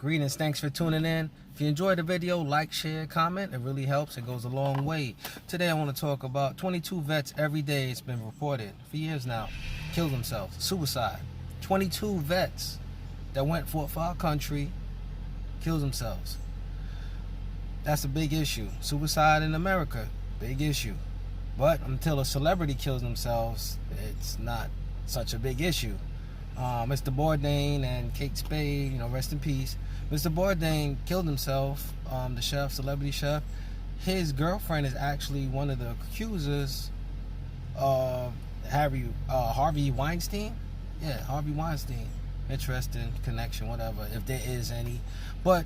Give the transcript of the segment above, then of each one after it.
Greetings, thanks for tuning in. If you enjoyed the video, like, share, comment. It really helps. It goes a long way. Today I want to talk about 22 vets every day. It's been reported for years now. Killed themselves. Suicide. 22 vets that went for our country killed themselves. That's a big issue. Suicide in America, big issue. But until a celebrity kills themselves, it's not such a big issue. Mr. Bourdain and Kate Spade, rest in peace. Mr. Bourdain killed himself, the chef, celebrity chef. His girlfriend is actually one of the accusers of Harvey Weinstein. Yeah, Harvey Weinstein. Interesting connection, whatever, if there is any. But,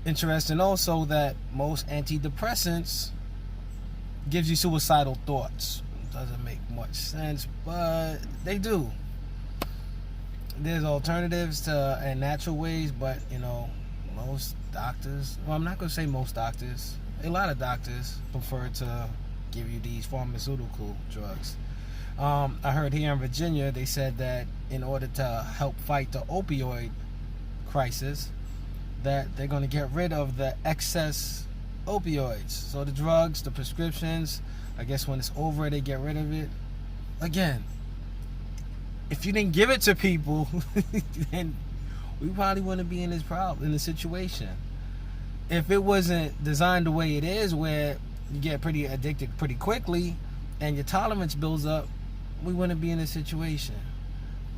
interesting also that most antidepressants gives you suicidal thoughts. Doesn't make much sense, but they do. There's alternatives to and natural ways, but most doctors, well, I'm not going to say most doctors, a lot of doctors prefer to give you these pharmaceutical drugs. I heard here in Virginia, they said that in order to help fight the opioid crisis, that they're going to get rid of the excess opioids. So the drugs, the prescriptions, I guess when it's over, they get rid of it. Again, if you didn't give it to people, then we probably wouldn't be in this situation. If it wasn't designed the way it is, where you get pretty addicted pretty quickly and your tolerance builds up, we wouldn't be in this situation.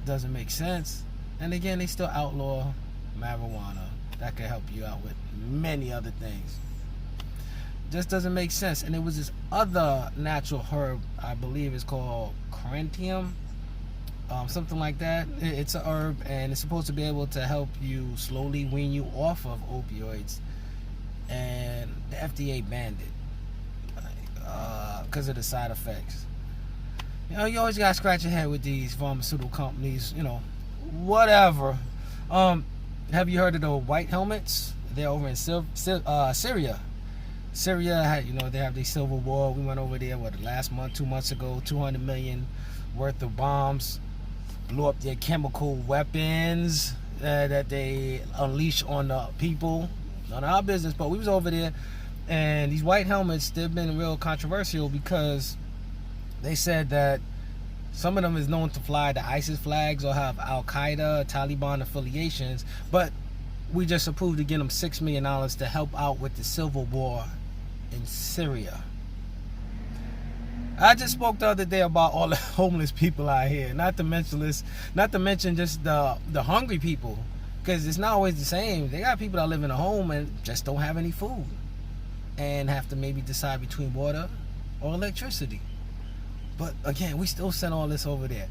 Doesn't make sense. And again, they still outlaw marijuana. That could help you out with many other things. Just doesn't make sense. And it was this other natural herb, I believe it's called Corentium, something like that. It's a herb, and it's supposed to be able to help you slowly wean you off of opioids. And the FDA banned it because of the side effects. You always gotta scratch your head with these pharmaceutical companies. Whatever. Have you heard of the white helmets? They're over in Syria. Syria had, they have the civil war. We went over there, last month, 2 months ago, 200 million worth of bombs, blew up their chemical weapons that they unleash on the people. None of our business, but we was over there, and these white helmets, they've been real controversial because they said that some of them is known to fly the ISIS flags or have Al-Qaeda, Taliban affiliations, but we just approved to give them $6 million to help out with the civil war in Syria. I just spoke the other day about all the homeless people out here. Not to mention just the hungry people, because it's not always the same. They got people that live in a home and just don't have any food and have to maybe decide between water or electricity. But again, we still send all this over there.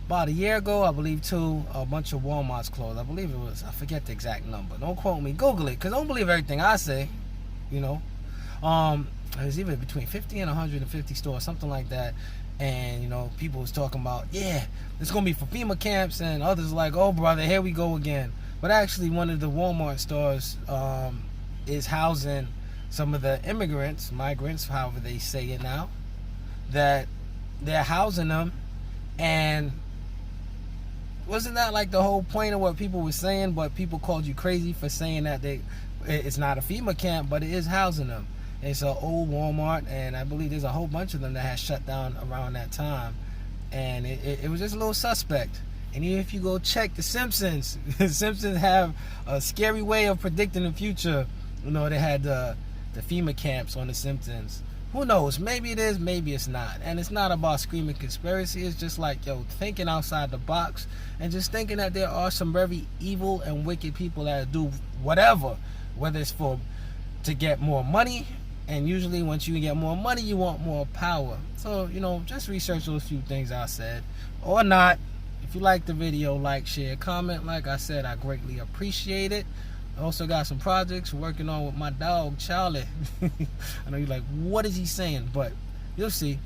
About a year ago, I believe, too, a bunch of Walmart's closed. I believe it was, I forget the exact number. Don't quote me. Google it, because don't believe everything I say, There's even between 50 and 150 stores, something like that. And, people was talking about, yeah, it's going to be for FEMA camps, and others like, oh, brother, here we go again. But actually, one of the Walmart stores is housing some of the migrants, however they say it now, that they're housing them. And wasn't that like the whole point of what people were saying, but people called you crazy for saying that it's not a FEMA camp, but it is housing them. It's an old Walmart, and I believe there's a whole bunch of them that has shut down around that time. And it was just a little suspect. And even if you go check The Simpsons, The Simpsons have a scary way of predicting the future. They had the FEMA camps on The Simpsons. Who knows? Maybe it is, maybe it's not. And it's not about screaming conspiracy. It's just like, thinking outside the box and just thinking that there are some very evil and wicked people that do whatever, whether it's to get more money. And usually once you get more money, you want more power. So, just research those few things I said or not. If you like the video, like, share, comment. Like I said, I greatly appreciate it. I also got some projects working on with my dog, Charlie. I know you're like, what is he saying? But you'll see.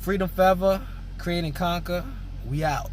Freedom forever, create and conquer. We out.